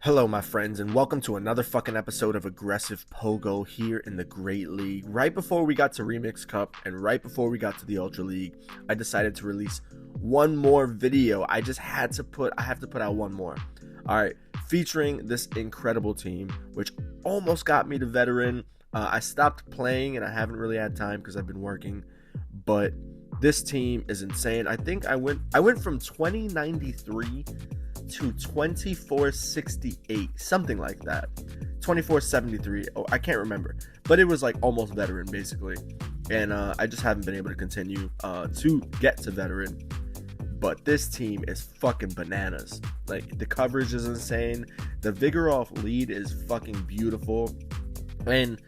Hello, my friends, and welcome to another fucking episode of Aggressive Pogo here in the Great League. Right before we got to Remix Cup and right before we got to the Ultra League, I decided to release one more video. I have to put out one more. Alright, featuring this incredible team, which almost got me to veteran. I stopped playing and I haven't really had time because I've been working, but this team is insane. I think I went from 2093 to 2468, something like that. 2473. Oh, I can't remember, but it was like almost veteran basically, and I just haven't been able to continue to get to veteran. But this team is fucking bananas. Like, the coverage is insane, the Vigoroth lead is fucking beautiful, and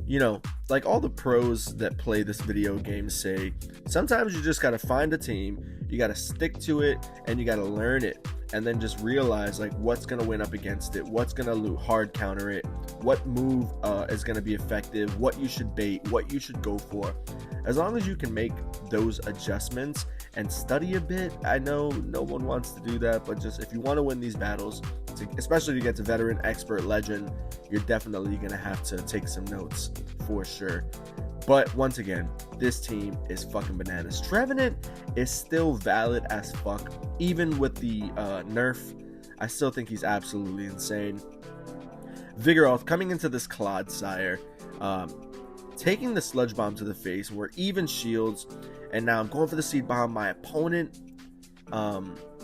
you know, like all the pros that play this video game say, sometimes you just gotta find a team, you gotta stick to it, and you gotta learn it, and then just realize like what's gonna win up against it, what's gonna hard counter it, what move is gonna be effective, what you should bait, what you should go for. As long as you can make those adjustments and study a bit. I know no one wants to do that, but just if you want to win these battles, especially to get to veteran, expert, legend, you're definitely gonna have to take some notes for sure. But once again, this team is fucking bananas. Trevenant is still valid as fuck, even with the nerf. I still think he's absolutely insane. Vigoroth coming into this Clodsire, taking the Sludge Bomb to the face. We're even shields, and now I'm going for the Seed Bomb. My opponent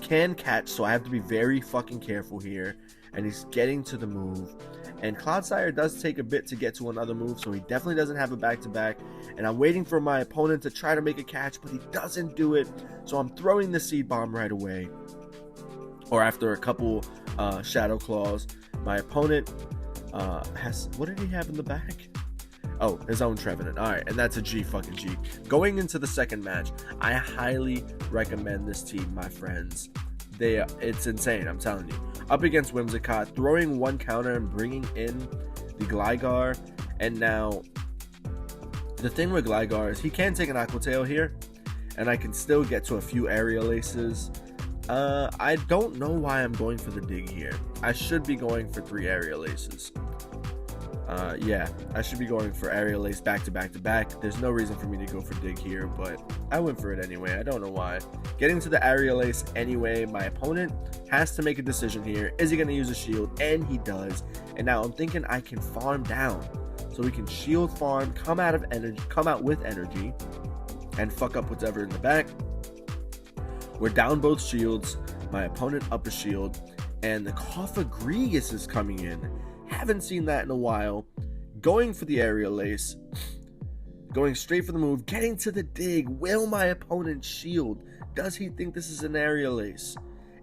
can catch, so I have to be very fucking careful here. And he's getting to the move, and Clodsire does take a bit to get to another move, so he definitely doesn't have a back-to-back. And I'm waiting for my opponent to try to make a catch, but he doesn't do it, so I'm throwing the Seed Bomb right away. Or after a couple Shadow Claws, my opponent has, what did he have in the back? Oh, his own Trevenant. Alright, and that's a G fucking G. Going into the second match, I highly recommend this team, my friends. It's insane, I'm telling you. Up against Whimsicott, throwing one counter and bringing in the Gligar. And now, the thing with Gligar is he can take an Aqua Tail here, and I can still get to a few Aerial Aces. I don't know why I'm going for the Dig here. I should be going for 3 Aerial Aces. Yeah, I should be going for Aerial Ace back to back to back. There's no reason for me to go for Dig here, but I went for it anyway. I don't know why. Getting to the Aerial Ace anyway, my opponent has to make a decision here. Is he going to use a shield? And he does. And now I'm thinking I can farm down. So we can shield farm, come out with energy, and fuck up whatever in the back. We're down both shields. My opponent up a shield. And the Cofagrigus is coming in. Haven't seen that in a while. Going for the Aerial Ace. Going straight for the move. Getting to the dig. Will my opponent shield? Does he think this is an Aerial Ace?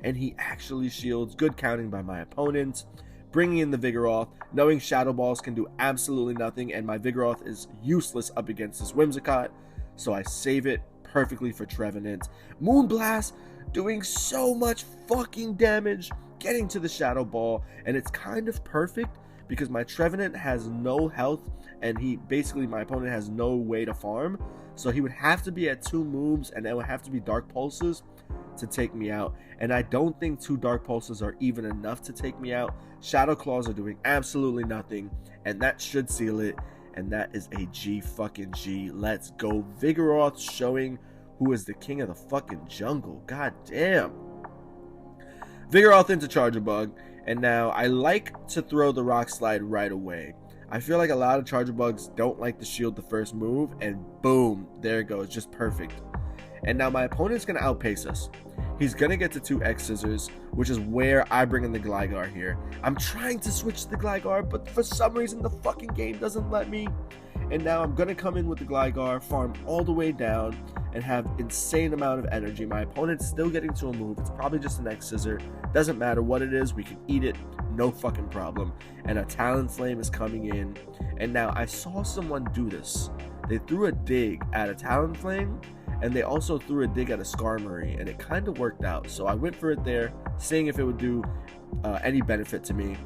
And he actually shields. Good counting by my opponent. Bringing in the Vigoroth. Knowing Shadow Balls can do absolutely nothing. And my Vigoroth is useless up against this Whimsicott. So I save it perfectly for Trevenant. Moonblast doing so much fucking damage. Getting to the Shadow Ball, and it's kind of perfect because my Trevenant has no health, and my opponent has no way to farm, so he would have to be at 2 moves, and it would have to be Dark Pulses to take me out, and I don't think 2 Dark Pulses are even enough to take me out. Shadow Claws are doing absolutely nothing, and that should seal it, and that is a G fucking G. Let's go. Vigoroth showing who is the king of the fucking jungle. God damn. Vigoroth into Charjabug, and now I like to throw the Rock Slide right away. I feel like a lot of Charjabugs don't like to shield the first move, and boom, there it goes, just perfect. And now my opponent's going to outpace us. He's going to get to 2 X Scissors, which is where I bring in the Gligar here. I'm trying to switch to the Gligar, but for some reason the fucking game doesn't let me. And now I'm going to come in with the Gligar, farm all the way down, and have insane amount of energy. My opponent's still getting to a move. It's probably just an X Scissor. Doesn't matter what it is. We can eat it. No fucking problem. And a Talonflame is coming in. And now I saw someone do this. They threw a dig at a Talonflame, and they also threw a dig at a Skarmory, and it kind of worked out. So I went for it there, seeing if it would do any benefit to me.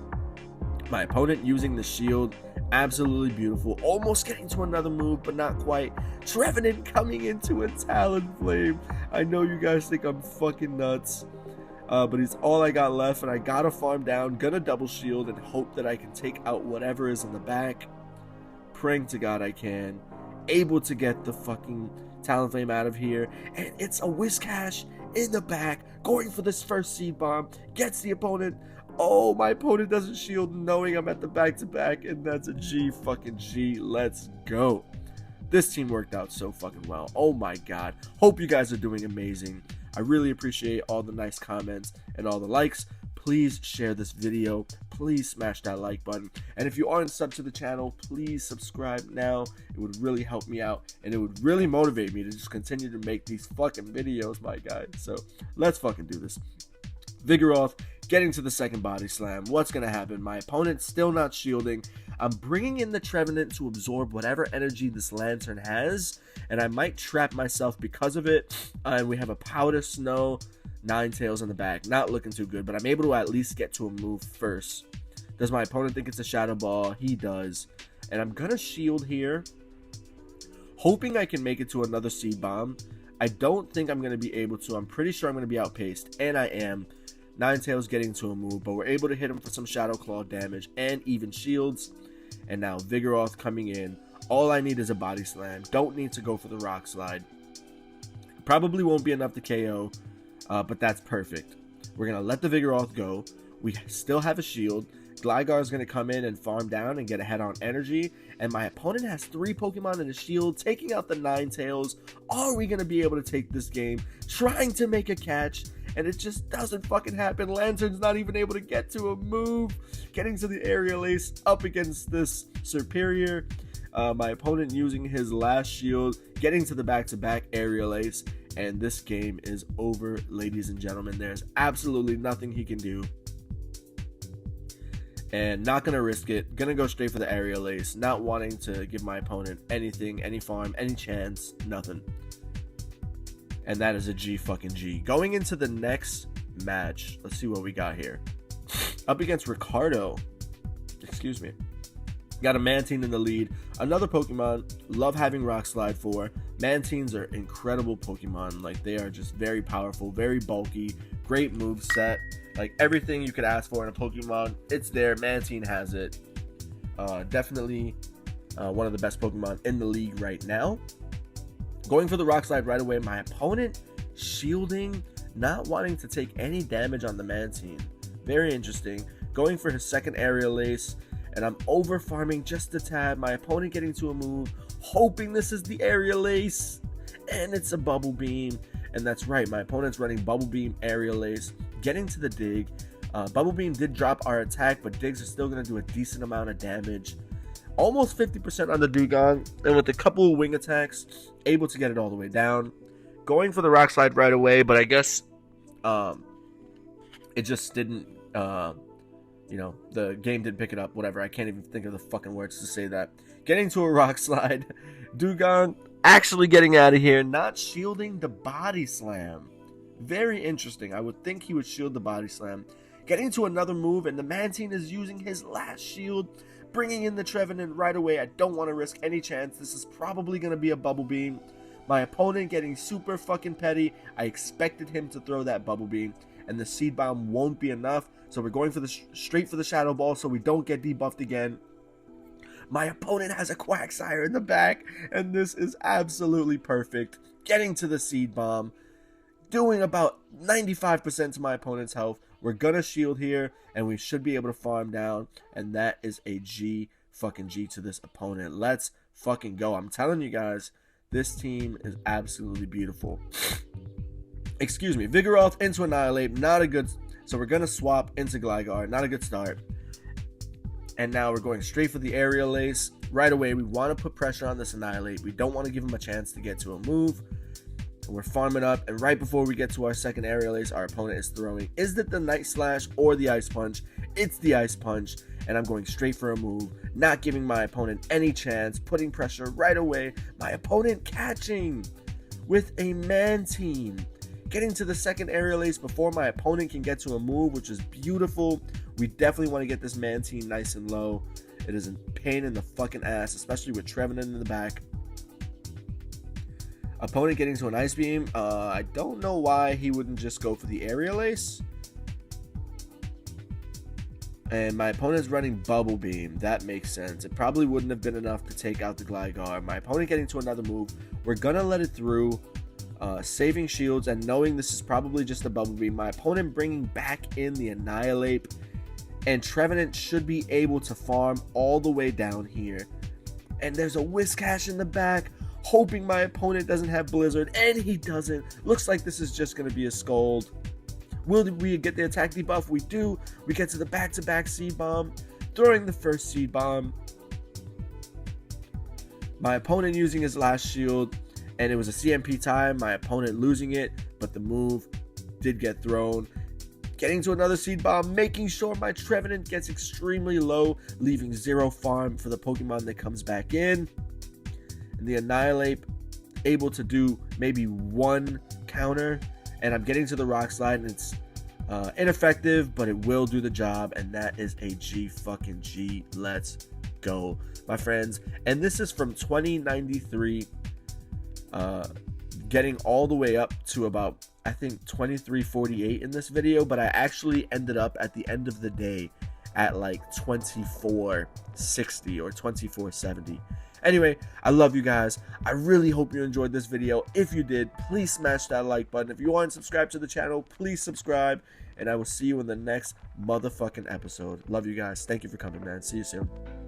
My opponent using the shield, absolutely beautiful. Almost getting to another move, but not quite. Trevenant coming into a Talonflame. I know you guys think I'm fucking nuts. But he's all I got left, and I gotta farm down, gonna double shield, and hope that I can take out whatever is in the back. Praying to God I can. Able to get the fucking Talonflame out of here, and it's a Whiscash in the back, going for this first seed bomb, gets the opponent. Oh, my opponent doesn't shield, knowing I'm at the back-to-back, and that's a G fucking G. Let's go. This team worked out so fucking well. Oh my God. Hope you guys are doing amazing. I really appreciate all the nice comments and all the likes. Please share this video. Please smash that like button. And if you aren't subbed to the channel, please subscribe now. It would really help me out, and it would really motivate me to just continue to make these fucking videos, my guy. So let's fucking do this. Vigoroth getting to the second body slam. What's going to happen? My opponent's still not shielding. I'm bringing in the Trevenant to absorb whatever energy this Lantern has, and I might trap myself because of it. And we have a Powder Snow, Ninetales in the back. Not looking too good, but I'm able to at least get to a move first. Does my opponent think it's a Shadow Ball? He does. And I'm going to shield here, hoping I can make it to another Seed Bomb. I don't think I'm going to be able to. I'm pretty sure I'm going to be outpaced, and I am. Ninetales getting to a move, but we're able to hit him for some Shadow Claw damage and even shields. And now Vigoroth coming in. All I need is a Body Slam. Don't need to go for the Rock Slide. Probably won't be enough to KO, but that's perfect. We're going to let the Vigoroth go. We still have a shield. Gligar is going to come in and farm down and get ahead on energy. And my opponent has 3 Pokemon in his shield, taking out the Ninetales. Are we going to be able to take this game? Trying to make a catch, and it just doesn't fucking happen. Lantern's not even able to get to a move. Getting to the Aerial Ace up against this Serperior. My opponent using his last shield, getting to the back-to-back Aerial Ace. And this game is over, ladies and gentlemen. There's absolutely nothing he can do. And not going to risk it. Going to go straight for the Aerial Ace. Not wanting to give my opponent anything, any farm, any chance, nothing. And that is a G fucking G. Going into the next match. Let's see what we got here. Up against Ricardo. Excuse me. Got a Mantine in the lead. Another Pokemon. Love having Rock Slide for. Mantines are incredible Pokemon. Like, they are just very powerful, very bulky. Great move set. Like, everything you could ask for in a Pokemon, it's there. Mantine has it. Definitely one of the best Pokemon in the league right now. Going for the Rock Slide right away. My opponent shielding, not wanting to take any damage on the Mantine. Very interesting. Going for his second Aerial Ace, and I'm over farming just a tad. My opponent getting to a move, hoping this is the Aerial Ace, and it's a Bubble Beam. And that's right, my opponent's running Bubble Beam, Aerial Ace, getting to the dig. Bubble Beam did drop our attack, but digs are still going to do a decent amount of damage. Almost 50% on the Dugong, and with a couple of wing attacks, able to get it all the way down. Going for the Rock Slide right away, but I guess it just didn't, the game didn't pick it up, whatever. I can't even think of the fucking words to say that. Getting to a Rock Slide. Dugong actually getting out of here, not shielding the Body Slam. Very interesting. I would think he would shield the Body Slam. Getting to another move, and the Mantine is using his last shield, bringing in the Trevenant right away. I don't want to risk any chance. This is probably going to be a Bubble Beam. My opponent getting super fucking petty. I expected him to throw that Bubble Beam, and the Seed Bomb won't be enough. So we're going for the straight for the Shadow Ball so we don't get debuffed again. My opponent has a Quagsire in the back, and this is absolutely perfect. Getting to the Seed Bomb, doing about 95% to my opponent's health. We're gonna shield here, and we should be able to farm down, and that is a G fucking G to this opponent. Let's fucking go. I'm telling you guys, this team is absolutely beautiful. Excuse me. Vigoroth into Annihilate, not a good... So we're gonna swap into Gligar, not a good start. And now we're going straight for the Aerial Ace. Right away, we want to put pressure on this Annihilate. We don't want to give him a chance to get to a move. We're farming up, and right before we get to our second Aerial Ace, our opponent is throwing. Is it the Night Slash or the Ice Punch? It's the Ice Punch, and I'm going straight for a move, not giving my opponent any chance, putting pressure right away. My opponent catching with a Mantine. Getting to the second Aerial Ace before my opponent can get to a move, which is beautiful. We definitely want to get this Mantine nice and low. It is a pain in the fucking ass, especially with Trevenant in the back. Opponent getting to an Ice Beam. I don't know why he wouldn't just go for the Aerial Ace. And my opponent's running Bubble Beam. That makes sense. It probably wouldn't have been enough to take out the Gligar. My opponent getting to another move. We're going to let it through. Saving shields and knowing this is probably just a Bubble Beam. My opponent bringing back in the Annihilate. And Trevenant should be able to farm all the way down here. And there's a Whiscash in the back. Hoping my opponent doesn't have Blizzard. And he doesn't. Looks like this is just going to be a Scald. Will we get the attack debuff? We do. We get to the back-to-back Seed Bomb. Throwing the first Seed Bomb. My opponent using his last shield. And it was a CMP time. My opponent losing it. But the move did get thrown. Getting to another Seed Bomb. Making sure my Trevenant gets extremely low. Leaving 0 farm for the Pokemon that comes back in. And the Annihilate able to do maybe 1 counter. And I'm getting to the Rock Slide, and it's ineffective, but it will do the job, and that is a G. Let's go, my friends. And this is from 2093, getting all the way up to about, I think, 2348 in this video, but I actually ended up at the end of the day at like 2460 or 2470. Anyway, I love you guys. I really hope you enjoyed this video. If you did, please smash that like button. If you aren't subscribed to the channel, please subscribe. And I will see you in the next motherfucking episode. Love you guys. Thank you for coming, man. See you soon.